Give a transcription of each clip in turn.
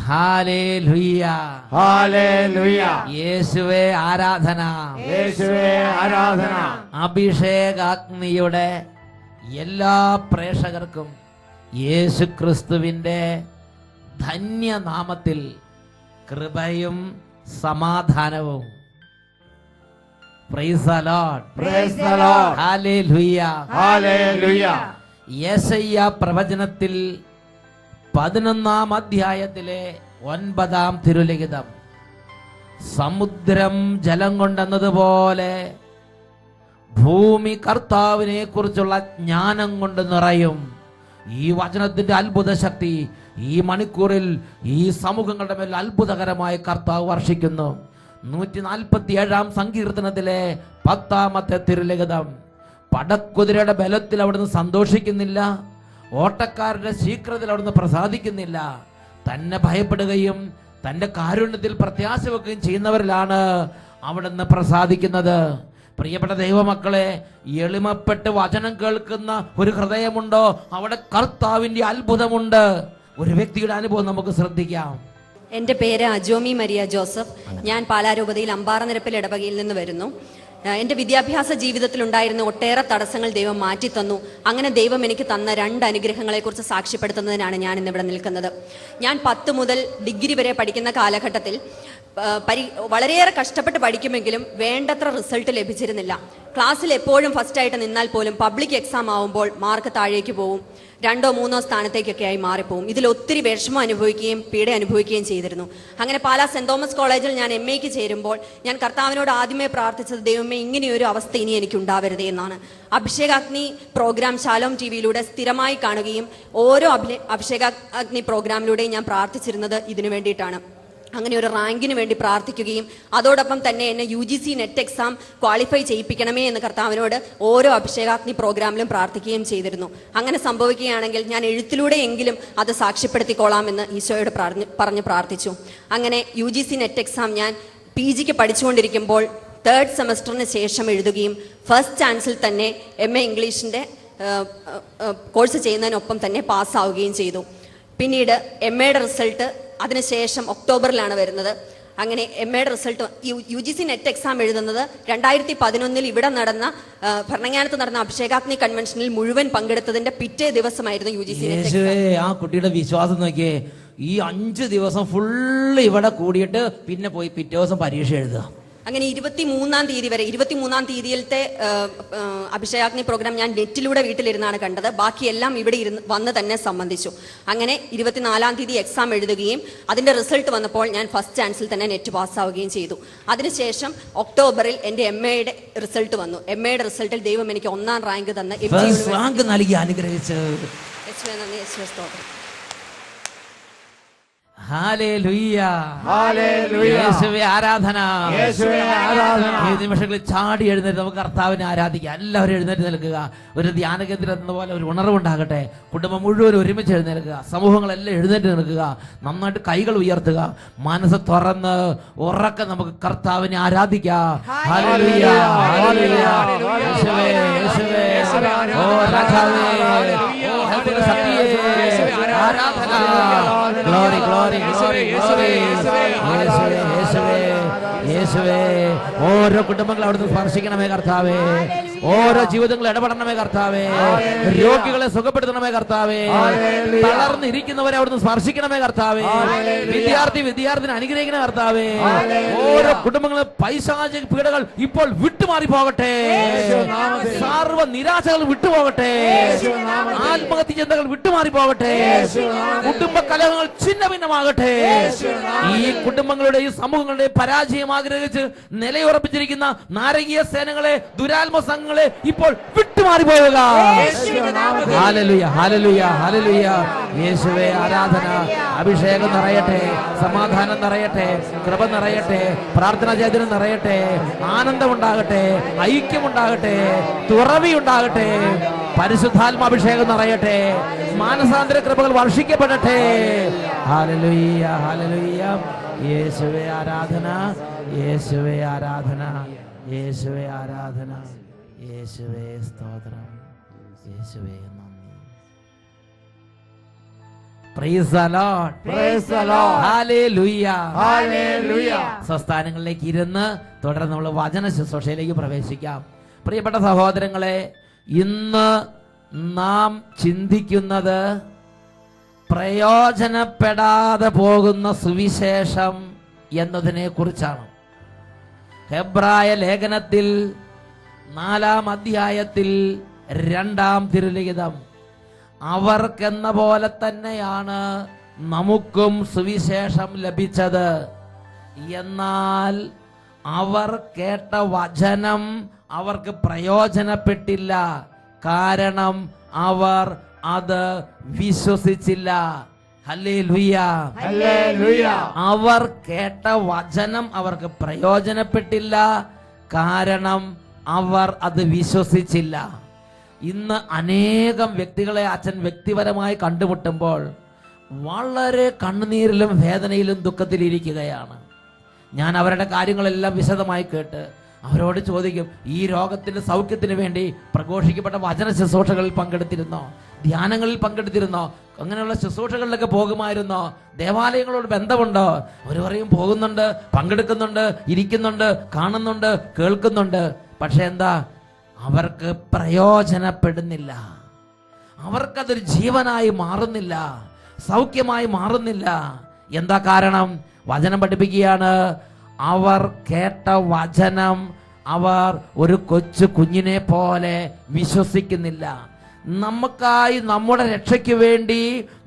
Hallelujah, hallelujah. യേശുവേ ആരാധന, യേശുവേ ആരാധന. അഭിഷേകാഗ്നിയുടെ എല്ലാ പ്രേക്ഷകർക്കും യേശുക്രിസ്തുവിന്റെ ധന്യനാമത്തിൽ കൃപയും സമാധാനവും. Praise the Lord, praise the Lord. ഹല്ലേലൂയ, ഹല്ലേലൂയ. യെശയ്യാ പ്രവചനത്തിൽ 11-ാം അധ്യായത്തിലെ 9-ാം തിരുലിഖിതം, സമുദ്രം ജലം കൊണ്ടെന്നതുപോലെ ഭൂമി കർത്താവിനെ കുറിച്ചുള്ള ജ്ഞാനം കൊണ്ട് നിറയും. ഈ വചനത്തിന്റെ അത്ഭുത ശക്തി ഈ മണിക്കൂറിൽ ഈ സമൂഹങ്ങളുടെ മേൽ അത്ഭുതകരമായി കർത്താവ് വർഷിക്കുന്നു. 147-ാം സങ്കീർത്തനത്തിലെ 10-ാമത്തെ തിരുലിഖിതം, പടക്കുതിരയുടെ ബലത്തിൽ അവിടുന്ന് സന്തോഷിക്കുന്നില്ല, ഓട്ടക്കാരുടെ ശീഘ്രത്തിൽ അവിടുന്ന് പ്രസാദിക്കുന്നില്ല. തന്നെ ഭയപ്പെടുകയും തന്റെ കാരുണ്യത്തിൽ പ്രത്യാശ വെക്കുകയും ചെയ്യുന്നവരിലാണ് അവിടുന്ന് പ്രസാദിക്കുന്നത്. പ്രിയപ്പെട്ട ദൈവമക്കളെ, എളിമപ്പെട്ട് വചനം കേൾക്കുന്ന ഒരു ഹൃദയമുണ്ടോ, അവിടെ കർത്താവിന്റെ അത്ഭുതമുണ്ട്. ഒരു വ്യക്തിയുടെ അനുഭവം നമുക്ക് ശ്രദ്ധിക്കാം. എൻ്റെ പേര് അജോമി മരിയ ജോസഫ്. ഞാൻ പാലാരൂപതയിൽ അമ്പാറനിരപ്പിൽ ഇടവകയിൽ നിന്ന് വരുന്നു. എൻ്റെ വിദ്യാഭ്യാസ ജീവിതത്തിൽ ഉണ്ടായിരുന്ന ഒട്ടേറെ തടസ്സങ്ങൾ ദൈവം മാറ്റിത്തന്നു. അങ്ങനെ ദൈവം എനിക്ക് തന്ന 2 അനുഗ്രഹങ്ങളെക്കുറിച്ച് സാക്ഷ്യപ്പെടുത്തുന്നതിനാണ് ഞാൻ ഇന്നിവിടെ നിൽക്കുന്നത്. ഞാൻ 10 മുതൽ ഡിഗ്രി വരെ പഠിക്കുന്ന കാലഘട്ടത്തിൽ വളരെയേറെ കഷ്ടപ്പെട്ട് പഠിക്കുമെങ്കിലും വേണ്ടത്ര റിസൾട്ട് ലഭിച്ചിരുന്നില്ല. ക്ലാസ്സിൽ എപ്പോഴും ഫസ്റ്റായിട്ട് നിന്നാൽ പോലും പബ്ലിക് എക്സാം ആവുമ്പോൾ മാർക്ക് താഴേക്ക് പോവും, 2ഓ 3ഓ സ്ഥാനത്തേക്കൊക്കെ ആയി മാറിപ്പോവും. ഇതിൽ ഒത്തിരി വിഷമം അനുഭവിക്കുകയും പീഡ അനുഭവിക്കുകയും ചെയ്തിരുന്നു. അങ്ങനെ പാലാ സെന്റ് തോമസ് കോളേജിൽ ഞാൻ MA ക്ക് ചേരുമ്പോൾ ഞാൻ കർത്താവിനോട് ആദ്യമേ പ്രാർത്ഥിച്ചത്, ദൈവമേ ഇങ്ങനെയൊരു അവസ്ഥ ഇനി എനിക്ക് ഉണ്ടാവരുതേ എന്നാണ്. അഭിഷേകാഗ്നി പ്രോഗ്രാം ശാലോം TV-യിലൂടെ സ്ഥിരമായി കാണുകയും ഓരോ അഭിഷേകാഗ്നി പ്രോഗ്രാമിലൂടെയും ഞാൻ പ്രാർത്ഥിച്ചിരുന്നത് ഇതിനു വേണ്ടിയിട്ടാണ്. അങ്ങനെ ഒരു റാങ്കിന് വേണ്ടി പ്രാർത്ഥിക്കുകയും അതോടൊപ്പം തന്നെ എന്നെ UGC നെറ്റ് എക്സാം ക്വാളിഫൈ ചെയ്യിപ്പിക്കണമേ എന്ന് കർത്താവിനോട് ഓരോ അഭിഷേകാഗ്നി പ്രോഗ്രാമിലും പ്രാർത്ഥിക്കുകയും ചെയ്തിരുന്നു. അങ്ങനെ സംഭവിക്കുകയാണെങ്കിൽ ഞാൻ എഴുത്തിലൂടെയെങ്കിലും അത് സാക്ഷ്യപ്പെടുത്തിക്കൊള്ളാം എന്ന് ഈശോയോട് പറഞ്ഞ് പ്രാർത്ഥിച്ചു. അങ്ങനെ UGC നെറ്റ് എക്സാം ഞാൻ PG ക്ക് പഠിച്ചുകൊണ്ടിരിക്കുമ്പോൾ 3rd സെമസ്റ്ററിന് ശേഷം എഴുതുകയും ഫസ്റ്റ് ചാൻസിൽ തന്നെ MA ഇംഗ്ലീഷിൻ്റെ കോഴ്സ് ചെയ്യുന്നതിനൊപ്പം തന്നെ പാസ്സാവുകയും ചെയ്തു. പിന്നീട് MAയുടെ റിസൾട്ട് അതിനുശേഷം ഒക്ടോബറിലാണ് വരുന്നത്. അങ്ങനെ MAയുടെ റിസൾട്ട് UGC നെറ്റ് എക്സാം എഴുതുന്നത് 2011 ഇവിടെ നടന്ന ഭരണങ്ങാനത്ത് നടന്ന അഭിഷേകാഗ്നി കൺവെൻഷനിൽ മുഴുവൻ പങ്കെടുത്തതിന്റെ പിറ്റേ ദിവസമായിരുന്നു UGC നെറ്റ് എക്സാം. ആ കുട്ടിയുടെ വിശ്വാസം നോക്കിയേ, ഈ 5 ദിവസം ഫുള്ള് ഇവിടെ കൂടിയിട്ട് പിന്നെ പോയി പിറ്റേ ദിവസം പരീക്ഷ എഴുതുക. അങ്ങനെ 23-ാം തീയതി വരെ 23-ാം തീയതിയിലത്തെ അഭിഷേകാഗ്നി പ്രോഗ്രാം ഞാൻ നെറ്റിലൂടെ വീട്ടിലിരുന്നാണ് കണ്ടത്. ബാക്കിയെല്ലാം ഇവിടെ വന്ന് തന്നെ സംബന്ധിച്ചു. അങ്ങനെ 24-ാം തീയതി എക്സാം എഴുതുകയും അതിന്റെ റിസൾട്ട് വന്നപ്പോൾ ഞാൻ ഫസ്റ്റ് ചാൻസിൽ തന്നെ നെറ്റ് പാസ്സാവുകയും ചെയ്തു. അതിനുശേഷം ഒക്ടോബറിൽ എൻ്റെ MAയുടെ റിസൾട്ട് വന്നു. MAയുടെ റിസൾട്ടിൽ ദൈവം എനിക്ക് 1ാം റാങ്ക് തന്ന് നൽകി അനുഗ്രഹിച്ചു. Hallelujah, hallelujah. യേശുവേ ആരാധന, യേശുവേ ആരാധന. ഈ നിമിഷങ്ങളിൽ ചാടി എഴുന്നേറ്റ് നമുക്ക് കർത്താവിനെ ആരാധിക്കാം. എല്ലാവരും എഴുന്നേറ്റ് നിൽക്കുക. ഒരു ധ്യാന കേന്ദ്രം എന്ന പോലെ ഒരു ഉണർവുണ്ടാകട്ടെ. കുടുംബം മുഴുവൻ ഒരുമിച്ച് എഴുന്നേൽക്കുക. സമൂഹങ്ങളെല്ലാം എഴുന്നേറ്റ് നിൽക്കുക. നന്നായിട്ട് കൈകൾ ഉയർത്തുക. മനസ്സ് തുറന്ന് ഉറക്കെ നമുക്ക് കർത്താവിനെ ആരാധിക്കാം. Hallelujah, hallelujah. യേശുവേ, യേശുവേ, ഓ രാജാവേ, ഓ ഹല്ലേലൂയ, സത്യേ, ആരാധന, ഗ്ലോറി, ഗ്ലോറി, ഗ്ലോറി, ഗ്ലോറി. യേശുവേ, യേശുവേ, യേശുവേ. ഓരോ കുടുംബങ്ങളെ അവിടുന്ന് സ്പർശിക്കണമേ കർത്താവേ. ഓരോ ജീവിതങ്ങൾ ഇടപെടണമേ കർത്താവേ. രോഗികളെ സുഖപ്പെടുത്തണമേ കർത്താവേ. തളർന്നിരിക്കുന്നവരെ അവിടുന്ന് സ്പർശിക്കണമേ കർത്താവേ. വിദ്യാർത്ഥിനെ അനുഗ്രഹിക്കണേ കർത്താവേ. ഓരോ കുടുംബങ്ങളും പൈശാചിക പീഡകൾ ഇപ്പോൾ വിട്ടുമാറി പോകട്ടെ. സർവ്വ നിരാശകൾ വിട്ടുപോകട്ടെ. ആത്മഹത്യ ചിന്തകൾ വിട്ടുമാറി പോകട്ടെ. കുടുംബ കലഹങ്ങൾ ഛിന്ന ഭിന്നമാകട്ടെ. ഈ കുടുംബങ്ങളുടെ ഈ സമൂഹങ്ങളുടെ പരാജയം ആഗ്രഹിച്ച് നിലയുറപ്പിച്ചിരിക്കുന്ന നാരകീയ സേനകളെ, ദുരാത്മ സംഘങ്ങളെ ഇപ്പോൾ വിട്ടുമാറി പോവുക. Hallelujah, hallelujah, hallelujah. യേശുവേ ആരാധന. അഭിഷേകം നിറയട്ടെ, സമാധാനം നിറയട്ടെ, കൃപ നിറയട്ടെ, പ്രാർത്ഥനാ ചൈതന്യം നിറയട്ടെ, ആനന്ദമുണ്ടാകട്ടെ, ഐക്യമുണ്ടാകട്ടെ, തുറവി ഉണ്ടാകട്ടെ, പരിശുദ്ധാത്മാഭിഷേകം നിറയട്ടെ, മാനസാന്തര കൃപകൾ വർഷിക്കപ്പെടട്ടെ. Hallelujah, hallelujah. യേശുവേ ആരാധന, യേശുവേ ആരാധന, യേശുവേ ആരാധന, യേശുവേ സ്തോത്രം, യേശുവേ നന്ദി. Praise the Lord. Praise the Lord. Hallelujah. Hallelujah. സ്വസ്ഥാനങ്ങളിലേക്ക് ഇരുന്ന് തുടർന്ന് നമ്മൾ വചന ശുശ്രൂഷയിലേക്ക് പ്രവേശിക്കാം. പ്രിയപ്പെട്ട സഹോദരങ്ങളെ, ഇന്ന് നാം ചിന്തിക്കുന്നത് പ്രയോജനപ്പെടാതെ പോകുന്ന സുവിശേഷം എന്നതിനെ കുറിച്ചാണ്. ഹെബ്രായ ലേഖനത്തിൽ 4-ാം അധ്യായത്തിൽ 2-ാം തിരുലിഖിതം, അവർക്കെന്ന പോലെ തന്നെയാണ് നമുക്കും സുവിശേഷം ലഭിച്ചത്, എന്നാൽ അവർ കേട്ട വചനം അവർക്ക് പ്രയോജനപ്പെട്ടില്ല, കാരണം അവർ അത് വിശ്വസിച്ചില്ല. ഹല്ലേലൂയ. ഹല്ലേലൂയ. അവർ കേട്ട വചനം അവർക്ക് പ്രയോജനപ്പെട്ടില്ല, കാരണം അവർ അത് വിശ്വസിച്ചില്ല. ഇന്ന് അനേകം വ്യക്തികളെ അച്ഛൻ വ്യക്തിപരമായി കണ്ടുമുട്ടുമ്പോൾ വളരെ കണ്ണുനീരിലും വേദനയിലും ദുഃഖത്തിലിരിക്കുകയാണ്. ഞാൻ അവരുടെ കാര്യങ്ങളെല്ലാം വിശദമായി കേട്ട് അവരോട് ചോദിക്കും, ഈ രോഗത്തിന്റെ സൗഖ്യത്തിന് വേണ്ടി പ്രഘോഷിക്കപ്പെട്ട വചന ശുശ്രൂഷകളിൽ പങ്കെടുത്തിരുന്നോ? ധ്യാനങ്ങളിൽ പങ്കെടുത്തിരുന്നോ? അങ്ങനെയുള്ള ശുശ്രൂഷകളിലൊക്കെ പോകുമായിരുന്നോ? ദേവാലയങ്ങളോട് ബന്ധമുണ്ടോ? അവർ പറയും പോകുന്നുണ്ട്, പങ്കെടുക്കുന്നുണ്ട്, ഇരിക്കുന്നുണ്ട്, കാണുന്നുണ്ട്, കേൾക്കുന്നുണ്ട്. പക്ഷെ എന്താ, അവർക്ക് പ്രയോജനപ്പെടുന്നില്ല. അവർക്കതൊരു ജീവനായി മാറുന്നില്ല, സൗഖ്യമായി മാറുന്നില്ല. എന്താ കാരണം? വചനം പഠിപ്പിക്കുകയാണ്, അവർ കേട്ട വചനം അവർ ഒരു കൊച്ചു കുഞ്ഞിനെ പോലെ വിശ്വസിക്കുന്നില്ല. നമുക്കായി, നമ്മുടെ രക്ഷയ്ക്ക് വേണ്ടി,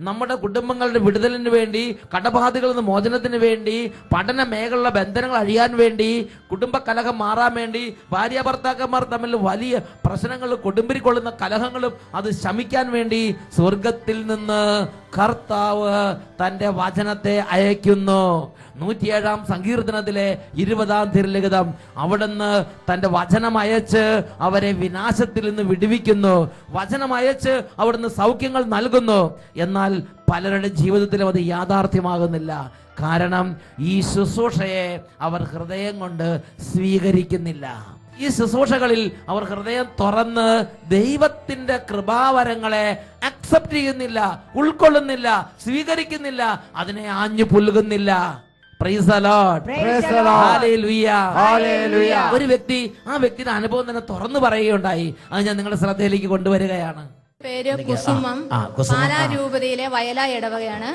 നമ്മുടെ കുടുംബങ്ങളുടെ വിടുതലിന് വേണ്ടി, കടബാധകളിൽ നിന്ന് മോചനത്തിന് വേണ്ടി, പഠന മേഖലയിലുള്ള ബന്ധനങ്ങൾ അഴിയാൻ വേണ്ടി, കുടുംബ കലഹം മാറാൻ വേണ്ടി, ഭാര്യ ഭർത്താക്കന്മാർ തമ്മിൽ വലിയ പ്രശ്നങ്ങൾ, കൊടുമ്പിരിക്കൊള്ളുന്ന കലഹങ്ങളും അത് ശമിക്കാൻ വേണ്ടി സ്വർഗത്തിൽ നിന്ന് കർത്താവ് തന്റെ വചനത്തെ അയക്കുന്നു. 107-ാം സങ്കീർത്തനത്തിലെ 20-ാം തിരുലിഖിതം, അവിടുന്ന് തന്റെ വചനം അയച്ച് അവരെ വിനാശത്തിൽ നിന്ന് വിടുവിക്കുന്നു. വചനം അയച്ച് അവിടുന്ന് സൗഖ്യങ്ങൾ നൽകുന്നു. എന്നാൽ പലരുടെ ജീവിതത്തിലും അത് യാഥാർത്ഥ്യമാകുന്നില്ല. കാരണം ഈ ശുശ്രൂഷയെ അവർ ഹൃദയം കൊണ്ട് സ്വീകരിക്കുന്നില്ല. ഈ ശുശ്രൂഷകളിൽ അവർ ഹൃദയം തുറന്ന് ദൈവത്തിന്റെ കൃപാവരങ്ങളെ അക്സെപ്റ്റ് ചെയ്യുന്നില്ല, ഉൾക്കൊള്ളുന്നില്ല, സ്വീകരിക്കുന്നില്ല, അതിനെ ആഞ്ഞു പുൽകുന്നില്ല. Praise the Lord. Praise the Lord. Hallelujah. Hallelujah. ഒരു വ്യക്തി ആ വ്യക്തിയുടെ അനുഭവം തന്നെ തുറന്നു പറയുകയുണ്ടായി. അത് ഞാൻ നിങ്ങളുടെ ശ്രദ്ധയിലേക്ക് കൊണ്ടുവരികയാണ്. പേര് കുസുമം, കുസുമം. പാലാരൂപതയിലെ വയല ഇടവകയാണ്.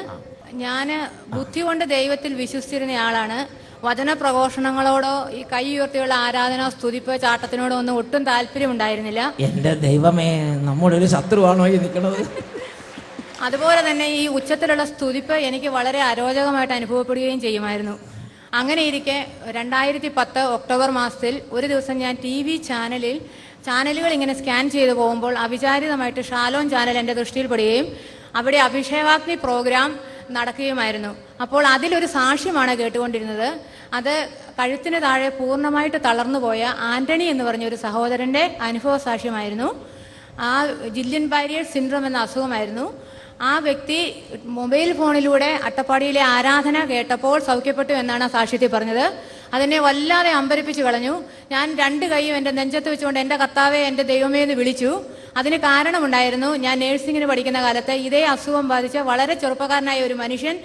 ഞാന് ബുദ്ധി കൊണ്ട് ദൈവത്തിൽ വിശ്വസിച്ചിരുന്ന ആളാണ്. വചന പ്രഘോഷണങ്ങളോടോ ഈ കൈ ഉയർത്തിയുള്ള ആരാധന, സ്തുതിപ്പ്, ചാട്ടത്തിനോടോ ഒന്നും ഒട്ടും താല്പര്യം ഉണ്ടായിരുന്നില്ല. എന്റെ ദൈവമേ, നമ്മുടെ ഒരു ശത്രുവാണോ ഈ നിൽക്കുന്നത്? അതുപോലെ തന്നെ ഈ ഉച്ചത്തിലുള്ള സ്തുതിപ്പ് എനിക്ക് വളരെ അരോചകമായിട്ട് അനുഭവപ്പെടുകയും ചെയ്യുമായിരുന്നു. അങ്ങനെ ഇരിക്കെ 2010 ഒക്ടോബർ മാസത്തിൽ ഒരു ദിവസം ഞാൻ TV ചാനലുകൾ ഇങ്ങനെ സ്കാൻ ചെയ്തു പോകുമ്പോൾ അവിചാരിതമായിട്ട് ഷാലോൺ ചാനൽ എൻ്റെ ദൃഷ്ടിയിൽപ്പെടുകയും അവിടെ അഭിഷേകാഗ്നി പ്രോഗ്രാം നടക്കുകയുമായിരുന്നു. അപ്പോൾ അതിലൊരു സാക്ഷ്യമാണ് കേട്ടുകൊണ്ടിരുന്നത്. അത് കഴുത്തിന് താഴെ പൂർണ്ണമായിട്ട് തളർന്നുപോയ ആന്റണി എന്ന് പറഞ്ഞ ഒരു സഹോദരന്റെ അനുഭവ സാക്ഷ്യമായിരുന്നു. ആ ജില്യൻ ബാരിയർ സിൻഡ്രോം എന്ന അസുഖമായിരുന്നു. ആ വ്യക്തി മൊബൈൽ ഫോണിലൂടെ അട്ടപ്പാടിയിലെ ആരാധന കേട്ടപ്പോൾ സൗഖ്യപ്പെട്ടു എന്നാണ് ആ സാക്ഷ്യത്തിൽ പറഞ്ഞത്. അതിനെ വല്ലാതെ അമ്പരിപ്പിച്ചു കളഞ്ഞു. ഞാൻ 2 കൈയും എൻ്റെ നെഞ്ചത്ത് വെച്ചുകൊണ്ട് എൻ്റെ കർത്താവേ, എൻ്റെ ദൈവമേ എന്ന് വിളിച്ചു. അതിന് കാരണമുണ്ടായിരുന്നു. ഞാൻ നേഴ്സിങ്ങിന് പഠിക്കുന്ന കാലത്ത് ഇതേ അസുഖം ബാധിച്ച വളരെ ചെറുപ്പക്കാരനായ ഒരു മനുഷ്യൻ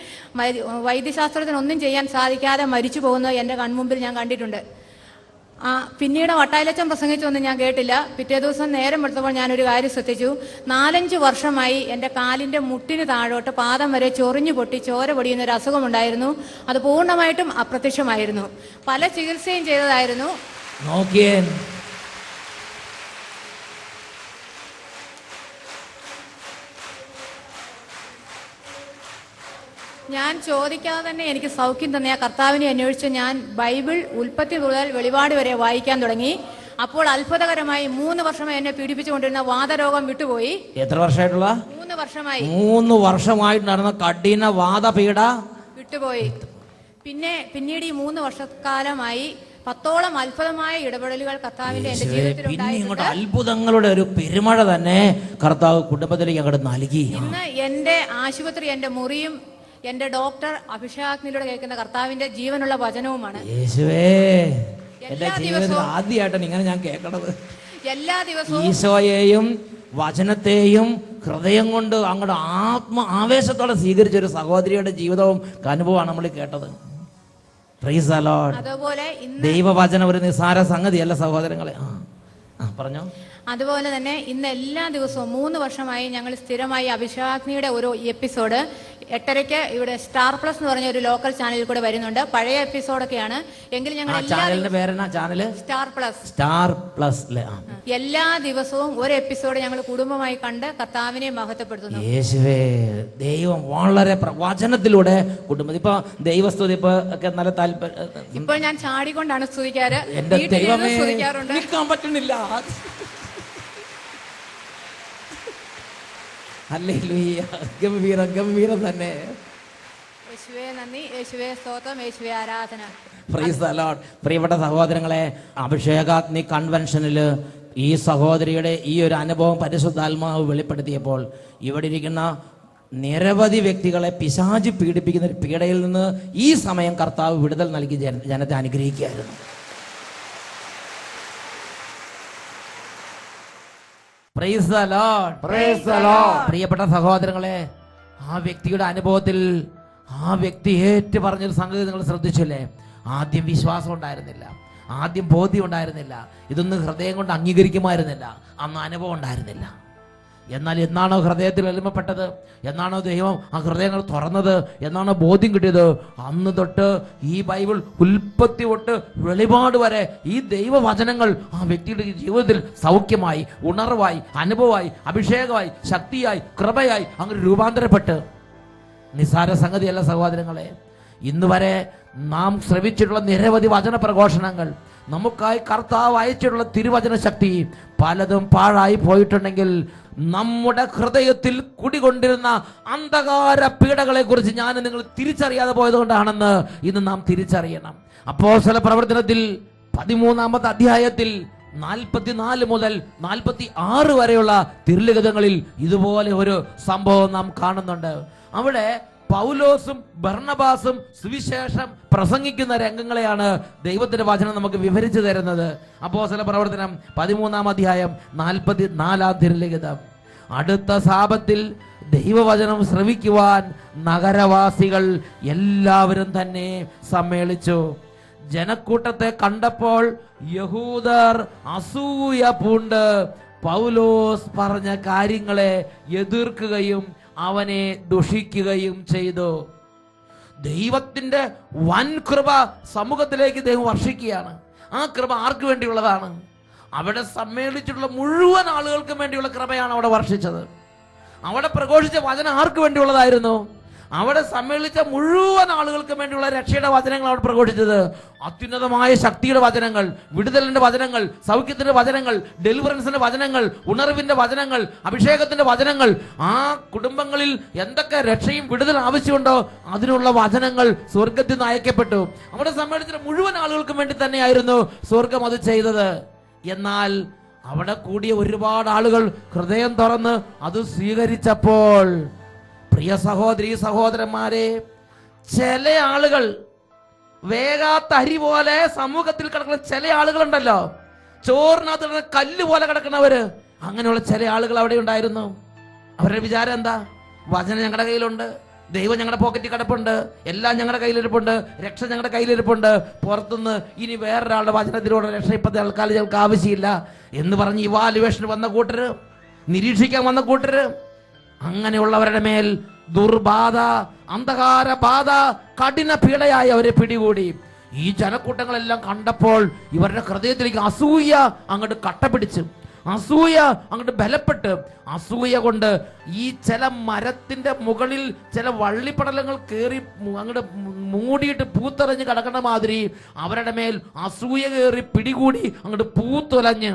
വൈദ്യശാസ്ത്രത്തിനൊന്നും ചെയ്യാൻ സാധിക്കാതെ മരിച്ചു പോകുന്നത് എൻ്റെ കൺമുമ്പിൽ ഞാൻ കണ്ടിട്ടുണ്ട്. പിന്നീട് വട്ടായിലച്ചൻ പ്രസംഗിച്ചൊന്നും ഞാൻ കേട്ടില്ല. പിറ്റേ ദിവസം നേരം എടുത്തപ്പോൾ ഞാനൊരു കാര്യം ശ്രദ്ധിച്ചു. 4-5 വർഷമായി എൻ്റെ കാലിൻ്റെ മുട്ടിന് താഴോട്ട് പാദം വരെ ചൊറിഞ്ഞു പൊട്ടി ചോര പൊടിയുന്ന ഒരു അസുഖമുണ്ടായിരുന്നു. അത് പൂർണ്ണമായിട്ടും അപ്രത്യക്ഷമായിരുന്നു. പല ചികിത്സയും ചെയ്തതായിരുന്നു. നോക്കിയേ, ഞാൻ ചോദിക്കാതെ തന്നെ എനിക്ക് സൗഖ്യം തന്നെ ആ കർത്താവിനെ അന്വേഷിച്ച് ഞാൻ ബൈബിൾ ഉൽപ്പത്തി മുതൽ വെളിപാട് വരെ വായിക്കാൻ തുടങ്ങി. അപ്പോൾ അത്ഭുതകരമായി 3 വർഷമായി എന്നെ പീഡിപ്പിച്ചുകൊണ്ടിരുന്ന വാതരോഗം വിട്ടുപോയി. എത്ര വർഷമായിട്ടുള്ള? 3 വർഷമായി. 3 വർഷമായിട്ട് നടന്ന കഠിന വാദപീഡ വിട്ടുപോയി. പിന്നീട് ഈ 3 വർഷക്കാലമായി 10ഓളം അത്ഭുതമായ ഇടപെടലുകൾ കർത്താവിന്റെ എന്റെ ജീവിതത്തിൽ ഇങ്ങോട്ട് അത്ഭുതങ്ങളുടെ ഒരു പെരുമഴ തന്നെ കർത്താവ് കുടുംബത്തിലേക്ക് അങ്ങോട്ട് നൽകി. ഇന്ന് എന്റെ ആശുപത്രി, എന്റെ മുറിയും എന്റെ ഡോക്ടർ അഭിഷേകാഗ്നിയിലൂടെ കേൾക്കുന്ന കർത്താവിന്റെ ജീവനുള്ള വചനവുമാണ്. യേശുവേ, എന്റെ ജീവിതത്തിൽ ആദ്യമായിട്ടാണ് ഇങ്ങനെ ഞാൻ കേൾക്കണത്. എല്ലാ ദിവസവും ഈശോയെയും വചനത്തെയും ഹൃദയം കൊണ്ട് അങ്ങോട്ട് ആവേശത്തോടെ സ്വീകരിച്ച ഒരു സഹോദരിയുടെ ജീവിതവും അനുഭവമാണ് നമ്മൾ കേട്ടത്. Price the Lord. അതുപോലെ ഇന്ന് ദൈവവചനം ഒരു നിസ്സാര സംഗതിയല്ല സഹോദരങ്ങളെ. പറഞ്ഞോ. അതുപോലെ തന്നെ ഇന്ന് എല്ലാ ദിവസവും 3 വർഷമായി ഞങ്ങൾ സ്ഥിരമായി അഭിഷേകാഗ്നിയുടെ ഒരു എപ്പിസോഡ് 8:30 ഇവിടെ സ്റ്റാർ പ്ലസ് എന്ന് പറഞ്ഞ ഒരു ലോക്കൽ ചാനലിൽ കൂടെ വരുന്നുണ്ട്. പഴയ എപ്പിസോഡൊക്കെയാണ് എങ്കിലും ഞങ്ങൾ ചാനലിന്റെ പേരെന്നാ? Channel Star Plus. Star Plus. എല്ലാ ദിവസവും ഒരു എപ്പിസോഡ് ഞങ്ങൾ കുടുംബമായി കണ്ട് കർത്താവിനെ മഹത്വപ്പെടുത്തുന്നു. യേശുവേ, ദൈവം വളരെ വചനത്തിലൂടെ കുടുംബം. ഇപ്പൊ ദൈവസ്തുതി ഇപ്പൊ ഒക്കെ നല്ല താല്പര്യം. ഇപ്പോൾ ഞാൻ ചാടിക്കൊണ്ടാണ് സ്തുതിക്കാറ്. എന്റെ ദൈവമേ, സ്തുതിക്കാറുണ്ട്. നിൽക്കാൻ പറ്റുന്നില്ല. ഹല്ലേലൂയ. ഗംഭീരം ഗംഭീരം തന്നെ. യേശുവേ നന്ദി, യേശുവേ സ്തോത്രം, യേശുവേ ആരാധന. Price the Lord. പ്രിയപ്പെട്ട സഹോദരങ്ങളെ, അഭിഷേകാഗ്നി കൺവെൻഷനിൽ ഈ സഹോദരിയുടെ ഈ ഒരു അനുഭവം പരിശുദ്ധാത്മാവ് വെളിപ്പെടുത്തിയപ്പോൾ ഇവിടെ ഇരിക്കുന്ന നിരവധി വ്യക്തികളെ പിശാച് പീഡിപ്പിക്കുന്ന ഒരു പീഡയിൽ നിന്ന് ഈ സമയം കർത്താവ് വിടുതൽ നൽകി ജനത്തെ അനുഗ്രഹിക്കുകയായിരുന്നു. Praise the Lord. Praise the Lord. പ്രിയപ്പെട്ട സഹോദരങ്ങളെ, ആ വ്യക്തിയുടെ അനുഭവത്തിൽ ആ വ്യക്തി ഏറ്റു പറഞ്ഞൊരു സംഗതി നിങ്ങൾ ശ്രദ്ധിച്ചില്ലേ? ആദ്യം വിശ്വാസം ഉണ്ടായിരുന്നില്ല, ആദ്യം ബോധ്യം ഉണ്ടായിരുന്നില്ല, ഇതൊന്നും ഹൃദയം കൊണ്ട് അംഗീകരിക്കുമായിരുന്നില്ല, അന്ന് അനുഭവം ഉണ്ടായിരുന്നില്ല. എന്നാൽ എന്നാണോ ഹൃദയത്തിൽ എളിമപ്പെട്ടത്, എന്നാണോ ദൈവം ആ ഹൃദയങ്ങൾ തുറന്നത്, എന്നാണോ ബോധ്യം കിട്ടിയത്, അന്ന് തൊട്ട് ഈ ബൈബിൾ ഉൽപ്പത്തി തൊട്ട് വെളിപാട് വരെ ഈ ദൈവവചനങ്ങൾ ആ വ്യക്തിയുടെ ജീവിതത്തിൽ സൗഖ്യമായി, ഉണർവായി, അനുഭവമായി, അഭിഷേകമായി, ശക്തിയായി, കൃപയായി അങ്ങനെ രൂപാന്തരപ്പെട്ട്. നിസ്സാര സംഗതിയല്ല സഹോദരങ്ങളെ. ഇന്ന് വരെ നാം ശ്രവിച്ചിട്ടുള്ള നിരവധി വചന പ്രഘോഷണങ്ങൾ, നമുക്കായി കർത്താവ് അയച്ചിട്ടുള്ള തിരുവചന ശക്തി പലതും പാഴായി പോയിട്ടുണ്ടെങ്കിൽ നമ്മുടെ ഹൃദയത്തിൽ കുടികൊണ്ടിരുന്ന അന്ധകാര പീഡകളെ കുറിച്ച് ഞാൻ നിങ്ങൾ തിരിച്ചറിയാതെ പോയതുകൊണ്ടാണെന്ന് ഇന്ന് നാം തിരിച്ചറിയണം. അപ്പോസ്തല പ്രവർത്തനത്തിൽ 13-ാമത്തെ അധ്യായത്തിൽ 44 മുതൽ 46 വരെയുള്ള തിരുലിഖിതങ്ങളിൽ ഇതുപോലെ ഒരു സംഭവം നാം കാണുന്നുണ്ട്. അവിടെ പൗലോസും ബർണബാസും സുവിശേഷം പ്രസംഗിക്കുന്ന രംഗങ്ങളെയാണ് ദൈവത്തിന്റെ വചനം നമുക്ക് വിവരിച്ചു തരുന്നത്. അപ്പോസ്തല പ്രവർത്തനം 13-ാം അധ്യായം 44-ാം തിരുലിഖിതം. അടുത്ത സാബത്തിൽ ദൈവവചനം ശ്രവിക്കുവാൻ നഗരവാസികൾ എല്ലാവരും തന്നെ സമ്മേളിച്ചു. ജനക്കൂട്ടത്തെ കണ്ടപ്പോൾ യഹൂദർ അസൂയ പൂണ്ട് പൗലോസ് പറഞ്ഞ കാര്യങ്ങളെ എതിർക്കുകയും അവനെ ദുഷിക്കുകയും ചെയ്തു. ദൈവത്തിന്റെ വൻ കൃപ സമൂഹത്തിലേക്ക് ദൈവം വർഷിക്കുകയാണ്. ആ കൃപ ആർക്ക് വേണ്ടിയുള്ളതാണ്? അവിടെ സമ്മേളിച്ചിട്ടുള്ള മുഴുവൻ ആളുകൾക്കും വേണ്ടിയുള്ള കൃപയാണ് അവിടെ വർഷിച്ചത്. അവിടെ പ്രഘോഷിച്ച വചനം ആർക്ക് വേണ്ടിയുള്ളതായിരുന്നു? അവിടെ സമ്മേളിച്ച മുഴുവൻ ആളുകൾക്ക് വേണ്ടിയുള്ള രക്ഷയുടെ വചനങ്ങൾ അവിടെ പ്രഘോഷിച്ചത്. അത്യുന്നതമായ ശക്തിയുടെ വചനങ്ങൾ, വിടുതലിന്റെ വചനങ്ങൾ, സൗഖ്യത്തിന്റെ വചനങ്ങൾ, ഡെലിവറൻസിന്റെ വചനങ്ങൾ, ഉണർവിന്റെ വചനങ്ങൾ, അഭിഷേകത്തിന്റെ വചനങ്ങൾ. ആ കുടുംബങ്ങളിൽ എന്തൊക്കെ രക്ഷയും വിടുതൽ ആവശ്യമുണ്ടോ അതിനുള്ള വചനങ്ങൾ സ്വർഗത്തിൽ നിന്ന് അയക്കപ്പെട്ടു. അവിടെ സമ്മേളിച്ച മുഴുവൻ ആളുകൾക്കും വേണ്ടി തന്നെയായിരുന്നു സ്വർഗം അത് ചെയ്തത്. എന്നാൽ അവിടെ കൂടിയ ഒരുപാട് ആളുകൾ ഹൃദയം തുറന്ന് അത് സ്വീകരിച്ചപ്പോൾ, പ്രിയ സഹോദരി സഹോദരന്മാരെ, ചില ആളുകൾ വേഗാത്ത അരി പോലെ സമൂഹത്തിൽ കിടക്കുന്ന ചില ആളുകളുണ്ടല്ലോ, ചോറിനകത്ത് കല്ല് പോലെ കിടക്കുന്നവര്, അങ്ങനെയുള്ള ചില ആളുകൾ അവിടെ ഉണ്ടായിരുന്നു. അവരുടെ വിചാരം എന്താ? വചനം ഞങ്ങളുടെ കയ്യിലുണ്ട്, ദൈവം ഞങ്ങളുടെ പോക്കറ്റിൽ കിടപ്പുണ്ട്, എല്ലാം ഞങ്ങളുടെ കയ്യിലിരിപ്പുണ്ട്, രക്ഷ ഞങ്ങളുടെ കയ്യിലിരിപ്പുണ്ട്, പുറത്തുനിന്ന് ഇനി വേറൊരാളുടെ വചനത്തിലൂടെ രക്ഷ ഇപ്പോഴത്തെ ആൾക്കാർ ഞങ്ങൾക്ക് ആവശ്യമില്ല എന്ന് പറഞ്ഞ് ഇവാലുവേഷന് വന്ന കൂട്ടര്, നിരീക്ഷിക്കാൻ വന്ന കൂട്ടര്, അങ്ങനെയുള്ളവരുടെ മേൽ ദുർബാധ, അന്ധകാര ബാധ, കഠിന പീഡയായി അവരെ പിടികൂടി. ഈ ജനക്കൂട്ടങ്ങളെല്ലാം കണ്ടപ്പോൾ ഇവരുടെ ഹൃദയത്തിലേക്ക് അസൂയ അങ്ങോട്ട് കട്ടപിടിച്ചു, അസൂയ അങ്ങോട്ട് ബലപ്പെട്ട്, അസൂയ കൊണ്ട് ഈ ചില മരത്തിന്റെ മുകളിൽ ചില വള്ളിപ്പടലങ്ങൾ കയറി അങ്ങോട്ട് മൂടിയിട്ട് പൂത്തെറിഞ്ഞ് കിടക്കുന്ന മാതിരി അവരുടെ മേൽ അസൂയ കയറി പിടികൂടി അങ്ങോട്ട് പൂത്തുലഞ്ഞ്,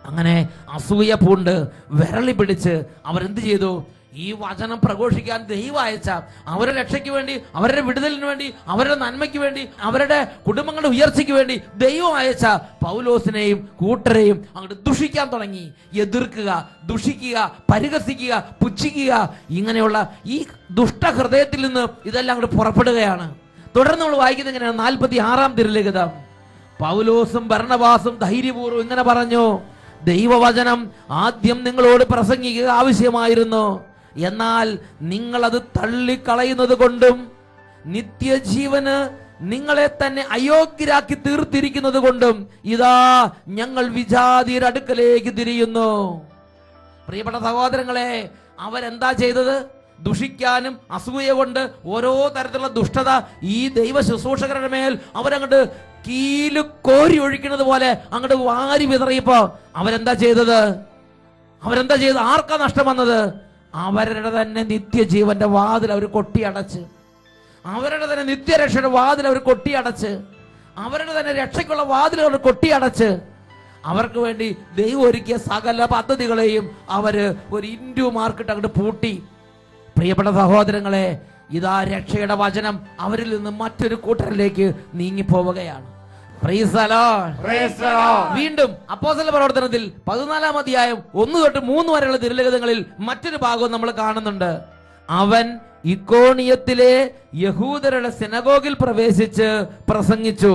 അങ്ങനെ അസൂയ പൂണ്ട് വിരളി പിടിച്ച് അവരെന്ത് ചെയ്തു? ഈ വചനം പ്രഘോഷിക്കാൻ ദൈവം അയച്ച, അവരുടെ രക്ഷയ്ക്ക് വേണ്ടി, അവരുടെ വിടുതലിന് വേണ്ടി, അവരുടെ നന്മയ്ക്ക് വേണ്ടി, അവരുടെ കുടുംബങ്ങളുടെ ഉയർച്ചയ്ക്ക് വേണ്ടി ദൈവം അയച്ച പൗലോസിനെയും കൂട്ടരെയും അങ്ങോട്ട് ദുഷിക്കാൻ തുടങ്ങി. എതിർക്കുക, ദുഷിക്കുക, പരിഹസിക്കുക, പുച്ഛിക്കുക, ഇങ്ങനെയുള്ള ഈ ദുഷ്ടഹൃദയത്തിൽ നിന്ന് ഇതെല്ലാം അങ്ങോട്ട് പുറപ്പെടുകയാണ്. തുടർന്ന് നമ്മൾ വായിക്കുന്നത് എങ്ങനെയാണ്? 46-ാം തിരുലിഖിതം. പൗലോസും ബർണബാസും ധൈര്യപൂർവ്വം ഇങ്ങനെ പറഞ്ഞു: ദൈവവചനം ആദ്യം നിങ്ങളോട് പ്രസംഗിക്കുക ആവശ്യമായിരുന്നു. എന്നാൽ നിങ്ങളത് തള്ളിക്കളയുന്നത് കൊണ്ടും നിത്യജീവന് നിങ്ങളെ തന്നെ അയോഗ്യരാക്കി തീർത്തിരിക്കുന്നത് കൊണ്ടും ഇതാ ഞങ്ങൾ വിജാതിയുടെ അടുക്കലേക്ക് തിരിയുന്നു. പ്രിയപ്പെട്ട സഹോദരങ്ങളെ, അവരെന്താ ചെയ്തത്? ദുഷിക്കാനും അസൂയ കൊണ്ട് ഓരോ തരത്തിലുള്ള ദുഷ്ടത ഈ ദൈവ ശുശ്രൂഷകരുടെ മേൽ അവരങ്ങോട്ട് കീല് കോരി ഒഴിക്കുന്നത് പോലെ അങ്ങോട്ട് വാരി വിതറിയപ്പോ അവരെന്താ ചെയ്തത്? ആർക്കാ നഷ്ടം വന്നത്? അവരുടെ തന്നെ നിത്യജീവന്റെ വാതിൽ അവർ കൊട്ടിയടച്ച്, അവരുടെ തന്നെ നിത്യരക്ഷയുടെ വാതിൽ അവർ കൊട്ടിയടച്ച്, അവരുടെ തന്നെ രക്ഷയ്ക്കുള്ള വാതിൽ അവർ കൊട്ടിയടച്ച്, അവർക്ക് വേണ്ടി ദൈവം ഒരുക്കിയ സകല പദ്ധതികളെയും അവര് ഒരു ഇൻഡു മാർക്കിട്ട് അങ്ങോട്ട് പൂട്ടി. പ്രിയപ്പെട്ട സഹോദരങ്ങളെ, ഇതാ രക്ഷയുടെ വചനം അവരിൽ നിന്ന് മറ്റൊരു കൂട്ടരിലേക്ക് നീങ്ങിപ്പോവുകയാണ്. വീണ്ടും അപ്പോസ്തല പ്രവർത്തനത്തിൽ 14-ാം അധ്യായം 1 തൊട്ട് 3 വരെയുള്ള തിരുലിഖിതങ്ങളിൽ മറ്റൊരു ഭാഗവും നമ്മൾ കാണുന്നുണ്ട്. അവൻ ഇക്കോണിയത്തിലെ യഹൂദരുടെ സിനഗോഗിൽ പ്രവേശിച്ച് പ്രസംഗിച്ചു.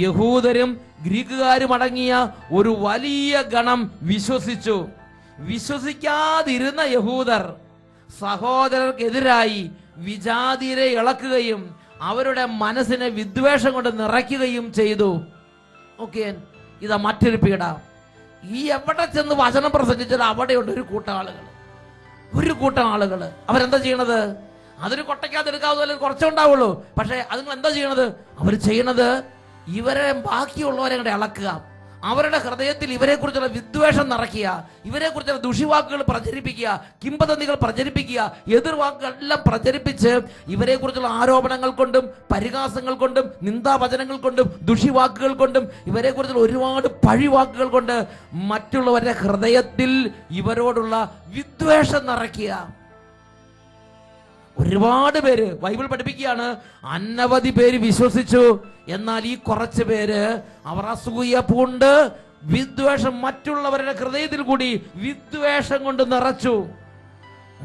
യഹൂദരും ഗ്രീക്കുകാരും അടങ്ങിയ ഒരു വലിയ ഗണം വിശ്വസിച്ചു. വിശ്വസിക്കാതിരുന്ന യഹൂദർ സഹോദരർക്കെതിരായി വിജാതിരെ ഇളക്കുകയും അവരുടെ മനസ്സിനെ വിദ്വേഷം കൊണ്ട് നിറയ്ക്കുകയും ചെയ്തു. ഓക്കെ, ഇതാ മറ്റൊരു പീഡ. ഈ എവിടെ ചെന്ന് വചനം പ്രസംഗിച്ചാൽ അവിടെയുണ്ട് ഒരു കൂട്ടം ആളുകൾ. അവരെന്താ ചെയ്യണത്? അതൊരു കൊട്ടയ്ക്കകത്തെടുക്കാവുന്ന കുറച്ചുണ്ടാവുള്ളൂ. പക്ഷെ അതുങ്ങൾ എന്താ ചെയ്യണത്? അവർ ചെയ്യണത് ഇവരെ ബാക്കിയുള്ളവരെ കൂടെ ഇളക്കുക, അവരുടെ ഹൃദയത്തിൽ ഇവരെ കുറിച്ചുള്ള വിദ്വേഷം നിറയ്ക്കുക, ഇവരെ കുറിച്ചുള്ള ദുഷിവാക്കുകൾ പ്രചരിപ്പിക്കുക, കിംവദന്തികൾ പ്രചരിപ്പിക്കുക, എതിർവാക്കുകളെല്ലാം പ്രചരിപ്പിച്ച് ഇവരെ കുറിച്ചുള്ള ആരോപണങ്ങൾ കൊണ്ടും പരിഹാസങ്ങൾ കൊണ്ടും നിന്ദാവചനങ്ങൾ കൊണ്ടും ദുഷിവാക്കുകൾ കൊണ്ടും ഇവരെ കുറിച്ചുള്ള ഒരുപാട് പഴിവാക്കുകൾ കൊണ്ട് മറ്റുള്ളവരുടെ ഹൃദയത്തിൽ ഇവരോടുള്ള വിദ്വേഷം നിറയ്ക്കുക. ഒരുപാട് പേര് ബൈബിൾ പഠിപ്പിക്കുകയാണ്, അനവധി പേര് വിശ്വസിച്ചു. എന്നാൽ ഈ കുറച്ച് പേര് അവർ അസൂയ പൂണ്ട് വിദ്വേഷം മറ്റുള്ളവരുടെ ഹൃദയത്തിൽ കൂടി വിദ്വേഷം കൊണ്ട് നിറച്ചു.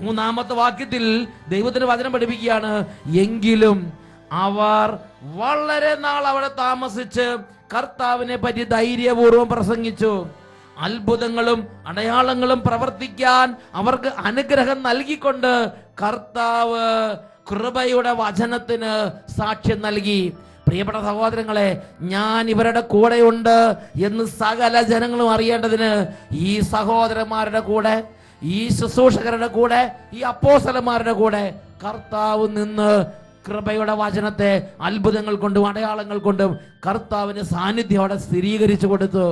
3-ാമത്തെ വാക്യത്തിൽ ദൈവത്തിന്റെ വചനം പഠിപ്പിക്കുകയാണ്, എങ്കിലും അവർ വളരെ നാൾ അവിടെ താമസിച്ച് കർത്താവിനെ പറ്റി ധൈര്യപൂർവ്വം പ്രസംഗിച്ചു. അത്ഭുതങ്ങളും അടയാളങ്ങളും പ്രവർത്തിക്കാൻ അവർക്ക് അനുഗ്രഹം നൽകിക്കൊണ്ട് കർത്താവ് കൃപയുടെ വചനത്തിന് സാക്ഷ്യം നൽകി. പ്രിയപ്പെട്ട സഹോദരങ്ങളെ, ഞാൻ ഇവരുടെ കൂടെയുണ്ട് എന്ന് സകല ജനങ്ങളും അറിയേണ്ടതിന് ഈ സഹോദരന്മാരുടെ കൂടെ, ഈ ശുശ്രൂഷകരുടെ കൂടെ, ഈ അപ്പോസ്തലന്മാരുടെ കൂടെ കർത്താവ് നിന്ന് കൃപയുടെ വചനത്തെ അത്ഭുതങ്ങൾ കൊണ്ടും അടയാളങ്ങൾ കൊണ്ടും കർത്താവിന് സാന്നിധ്യം അവിടെ സ്ഥിരീകരിച്ചു കൊടുത്തു.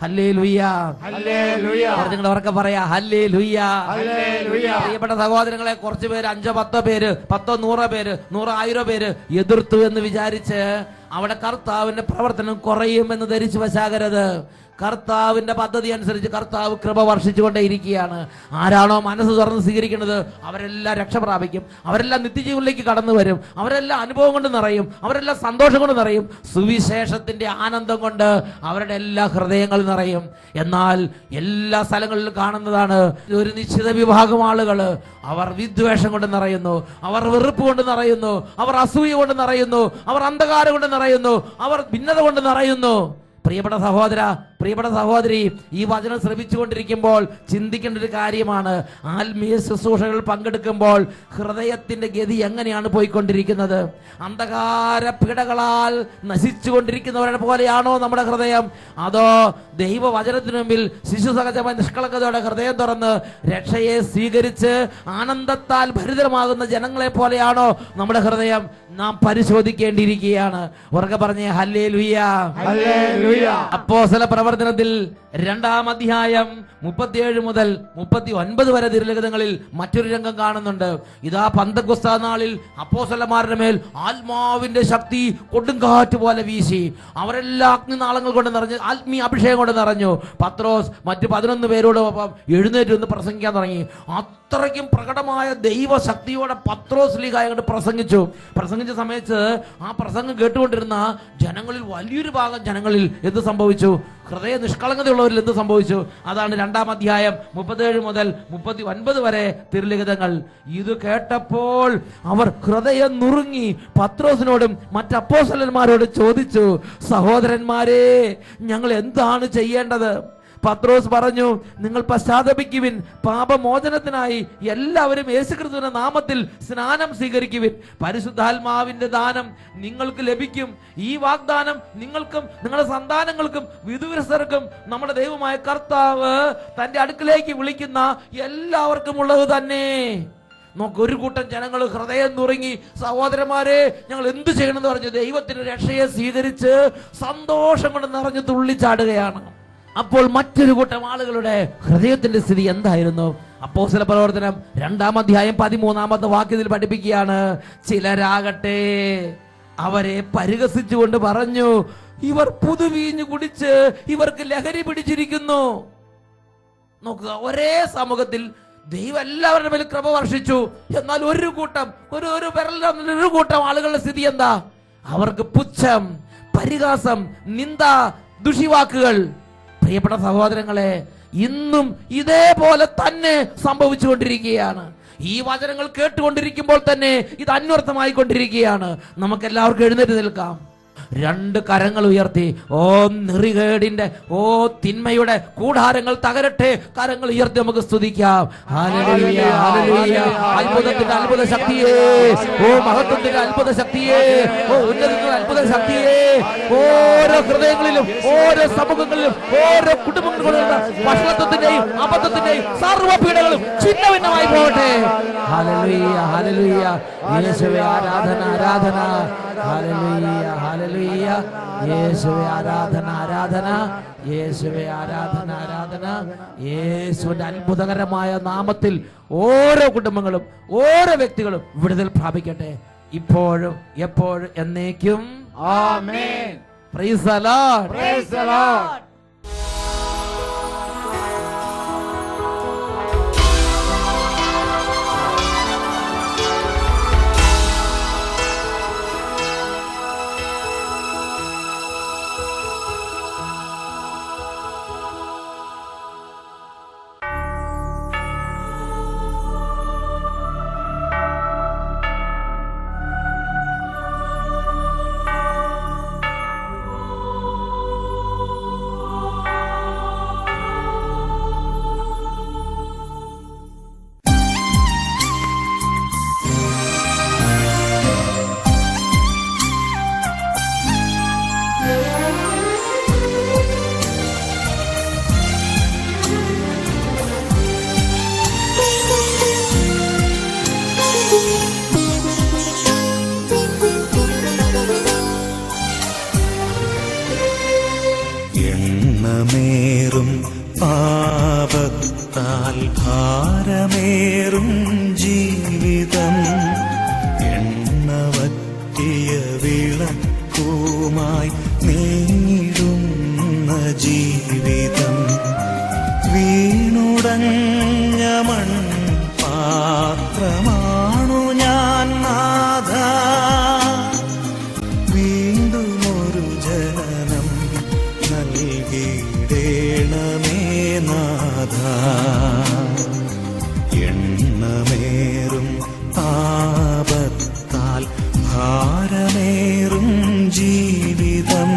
Hallelujah, hallelujah. നിങ്ങൾ ഉറക്കെ പറയാ ഹല്ലേലൂയ, ഹല്ലേലൂയ. പ്രിയപ്പെട്ട സഹോദരങ്ങളെ, കുറച്ച് പേര് 5-10 പേര് 10-100 പേര് 100-1000 പേര് എതിർത്തു എന്ന് വിചാരിച്ച് അവിടെ കർത്താവിന്റെ പ്രവർത്തനം കുറയുമെന്ന് ധരിച്ചു വശാകരുത്. കർത്താവിന്റെ പദ്ധതി അനുസരിച്ച് കർത്താവ് കൃപ വർഷിച്ചുകൊണ്ടേ ഇരിക്കുകയാണ്. ആരാണോ മനസ്സ് തുറന്ന് സ്വീകരിക്കുന്നത് അവരെല്ലാം രക്ഷ പ്രാപിക്കും, അവരെല്ലാം നിത്യജീവനിലേക്ക് കടന്നു വരും, അവരെല്ലാം അനുഭവം കൊണ്ട് നിറയും, അവരെല്ലാം സന്തോഷം കൊണ്ട് നിറയും, സുവിശേഷത്തിന്റെ ആനന്ദം കൊണ്ട് അവരുടെ എല്ലാ ഹൃദയങ്ങളും നിറയും. എന്നാൽ എല്ലാ സ്ഥലങ്ങളിലും കാണുന്നതാണ് ഒരു നിശ്ചിത വിഭാഗം ആളുകൾ അവർ വിദ്വേഷം കൊണ്ട് നിറയുന്നു, അവർ വെറുപ്പ് കൊണ്ട് നിറയുന്നു, അവർ അസൂയ കൊണ്ട് നിറയുന്നു, അവർ അന്ധകാരം കൊണ്ട് നിറയുന്നു, അവർ ഭിന്നത കൊണ്ട് നിറയുന്നു. പ്രിയപ്പെട്ട സഹോദര, പ്രിയപ്പെട്ട സഹോദരി, ഈ വചനം ശ്രമിച്ചുകൊണ്ടിരിക്കുമ്പോൾ ചിന്തിക്കേണ്ട ഒരു കാര്യമാണ്, ആത്മീയ ശുശ്രൂഷകൾ പങ്കെടുക്കുമ്പോൾ ഹൃദയത്തിന്റെ ഗതി എങ്ങനെയാണ് പോയിക്കൊണ്ടിരിക്കുന്നത്? അന്ധകാര പീഡകളാൽ നശിച്ചുകൊണ്ടിരിക്കുന്നവരുടെ പോലെയാണോ നമ്മുടെ ഹൃദയം? അതോ ദൈവവചനത്തിനു മുമ്പിൽ ശിശുസഹജമായ നിഷ്കളങ്കതയോടെ ഹൃദയം തുറന്ന് രക്ഷയെ സ്വീകരിച്ച് ആനന്ദത്താൽ ഭരിതമാകുന്ന ജനങ്ങളെ പോലെയാണോ നമ്മുടെ ഹൃദയം? നാം പരിശോധിക്കേണ്ടിയിരിക്കുകയാണ്. ഉറക്കെ പറഞ്ഞേ ഹല്ലേലൂയ, ഹല്ലേലൂയ. അപ്പോസ്തല പ്രവർത്തനത്തിൽ 2-ാം അധ്യായം 37 മുതൽ 39 വരെ തിരുലിഖിതങ്ങളിൽ മറ്റൊരു രംഗം കാണുന്നുണ്ട്. ഇതാ പന്തക്കുസ്ത നാളിൽ അപ്പോസ്തലന്മാരുടെ മേൽ ആത്മാവിന്റെ ശക്തി കൊടുങ്കാറ്റ് പോലെ വീശി, അവരെല്ലാം അഗ്നിനാളങ്ങൾ കൊണ്ട് നിറഞ്ഞു, ആത്മീയ അഭിഷേകം കൊണ്ട് നിറഞ്ഞു. പത്രോസ് മറ്റു 11 പേരോടൊപ്പം എഴുന്നേറ്റ് നിന്ന് പ്രസംഗിക്കാൻ തുടങ്ങി. അത്രയ്ക്കും പ്രകടമായ ദൈവശക്തിയോടെ പത്രോസ് ലീഗായി അങ്ങോട്ട് പ്രസംഗിച്ച സമയത്ത് ആ പ്രസംഗം കേട്ടുകൊണ്ടിരുന്ന ജനങ്ങളിൽ വലിയൊരു ഭാഗം ജനങ്ങളിൽ എന്ത് സംഭവിച്ചു? ഹൃദയ നിഷ്കളങ്കതയുള്ളവരിൽ എന്ത് സംഭവിച്ചു? അതാണ് 2-ാം അധ്യായം 37 മുതൽ 39 വരെ തിരുലിഖിതങ്ങൾ. ഇത് കേട്ടപ്പോൾ അവർ ഹൃദയം നുറുങ്ങി പത്രോസിനോടും മറ്റ് അപ്പോസ്തലന്മാരോട് ചോദിച്ചു, സഹോദരന്മാരെ, ഞങ്ങൾ എന്താണ് ചെയ്യേണ്ടത്? പത്രോസ് പറഞ്ഞു, നിങ്ങൾ പശ്ചാത്തപിക്കുവിൻ, പാപമോചനത്തിനായി എല്ലാവരും യേശുക്രിസ്തുവിന്റെ നാമത്തിൽ സ്നാനം സ്വീകരിക്കുവിൻ, പരിശുദ്ധാത്മാവിന്റെ ദാനം നിങ്ങൾക്ക് ലഭിക്കും. ഈ വാഗ്ദാനം നിങ്ങൾക്കും നിങ്ങളുടെ സന്താനങ്ങൾക്കും വിദൂരസ്ഥർക്കും നമ്മുടെ ദൈവമായ കർത്താവ് തന്റെ അടുക്കിലേക്ക് വിളിക്കുന്ന എല്ലാവർക്കും ഉള്ളത് തന്നെ. നോക്ക്, ഒരു കൂട്ടം ജനങ്ങൾ ഹൃദയം നുറുങ്ങി, സഹോദരന്മാരെ ഞങ്ങൾ എന്ത് ചെയ്യണമെന്ന് പറഞ്ഞ് ദൈവത്തിന്റെ രക്ഷയെ സ്വീകരിച്ച് സന്തോഷം കൊണ്ട് നിറഞ്ഞു തുള്ളിച്ചാടുകയാണ്. അപ്പോൾ മറ്റൊരു കൂട്ടം ആളുകളുടെ ഹൃദയത്തിന്റെ സ്ഥിതി എന്തായിരുന്നു? അപ്പോസ്തല പ്രവർത്തനം 2-ാം അധ്യായം 13-ാമത്തെ വാക്യത്തിൽ പഠിപ്പിക്കുകയാണ്, ചിലരാകട്ടെ അവരെ പരിഹസിച്ചുകൊണ്ട് പറഞ്ഞു, ഇവർ പുതുവീഞ്ഞു കുടിച്ച് ഇവർക്ക് ലഹരി പിടിച്ചിരിക്കുന്നു. നോക്കുക, ഒരേ സമൂഹത്തിൽ ദൈവം എല്ലാവരുടെ മേൽ കൃപ വർഷിച്ചു. എന്നാൽ ഒരു കൂട്ടം ആളുകളുടെ സ്ഥിതി എന്താ? അവർക്ക് പുച്ഛം, പരിഹാസം, നിന്ദ, ദുഷിവാക്കുകൾ. പ്രിയപ്പെട്ട സഹോദരങ്ങളെ, ഇന്നും ഇതേപോലെ തന്നെ സംഭവിച്ചുകൊണ്ടിരിക്കുകയാണ്. ഈ വചനങ്ങൾ കേട്ടുകൊണ്ടിരിക്കുമ്പോൾ തന്നെ ഇത് അന്വർത്ഥമായി കൊണ്ടിരിക്കുകയാണ്. നമുക്ക് എല്ലാവർക്കും എഴുന്നേറ്റ് നിൽക്കാം. 2 കരങ്ങൾ ഉയർത്തി, ഓ നെറികേടിന്റെ, ഓ തിന്മയുടെ കൂടാരങ്ങൾ തകരട്ടെ. കരങ്ങൾ ഉയർത്തി നമുക്ക് സ്തുതിക്കാം. Hallelujah, hallelujah. അത്ഭുതത്തിന്റെ അത്ഭുത ശക്തിയേ, ഓ മഹത്വത്തിന്റെ അത്ഭുത ശക്തിയേ, ഓ ഉന്നതത്തിന്റെ അത്ഭുത ശക്തിയേ, ഓരോ ഹൃദയങ്ങളിലും, ഓരോ സമൂഹങ്ങളിലും, ഓരോ കുടുംബങ്ങളിലും ഭക്ഷണത്വത്തിന്റെയും അബദ്ധത്തിന്റെയും സർവ്വപീഡകളും ഛിന്നഭിന്നമായി പോകട്ടെ. Hallelujah, hallelujah. യേശുവേ ആരാധന, ആരാധന. Hallelujah, hallelujah. യേശുവേ ആരാധന, ആരാധന. യേശുവേ ആരാധന, ആരാധന. യേശുവിന്റെ അത്ഭുതകരമായ നാമത്തിൽ ഓരോ കുടുംബങ്ങളും ഓരോ വ്യക്തികളും വിടുതൽ പ്രാപിക്കട്ടെ, ഇപ്പോഴും എപ്പോഴും എന്നേക്കും. ആമേൻ. Praise the Lord. Praise the Lord. എണ്ണമേറും പാപത്താൽ ഭാരമേറും ജീവിതം, എണ്ണവറ്റിയ വിളക്കുമായി നീങ്ങിടുന്ന ജീവിതം, വീണുടഞ്ഞ മൺപാത്രമാണു ഞാൻ നാഥ, വീണ്ടുമൊരു ജനനം നൽകിയിടേണമേ നാഥ. എണ്ണമേറും പാപത്താൽ ഭാരമേറും ജീവിതം,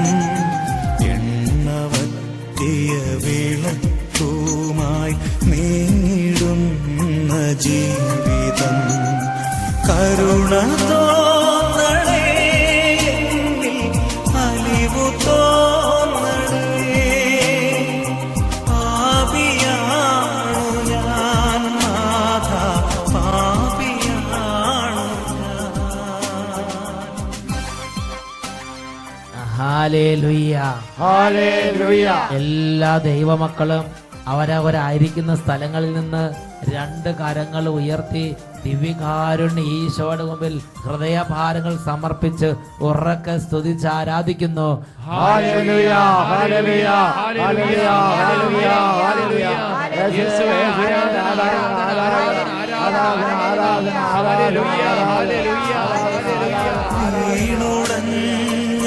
എണ്ണവറ്റിയ വിളക്കുമായി നീങ്ങിടുന്ന ജീവിതം, കരുണ തോന്നണേ, അലിവു തോന്നണേ, പാപിയാണു ഞാൻ നാഥ, പാപിയാണു ഞാൻ. Hallelujah, hallelujah. എല്ലാ ദൈവമക്കളും അവരവരായിരിക്കുന്ന സ്ഥലങ്ങളിൽ നിന്ന് 2 കരങ്ങൾ ഉയർത്തി ദിവ്യകാരുണ്യ ഈശോയുടെ മുമ്പിൽ ഹൃദയഭാരങ്ങൾ സമർപ്പിച്ച് ഉറക്കെ സ്തുതിച്ച് ആരാധിക്കുന്നു. Hallelujah, hallelujah, hallelujah, hallelujah, hallelujah. യേശുവേ ആരാധന, ആരാധന, ആരാധന, ആരാധന, ഹല്ലേലൂയ, ഹല്ലേലൂയ, ഹല്ലേലൂയ. വീണുടഞ്ഞ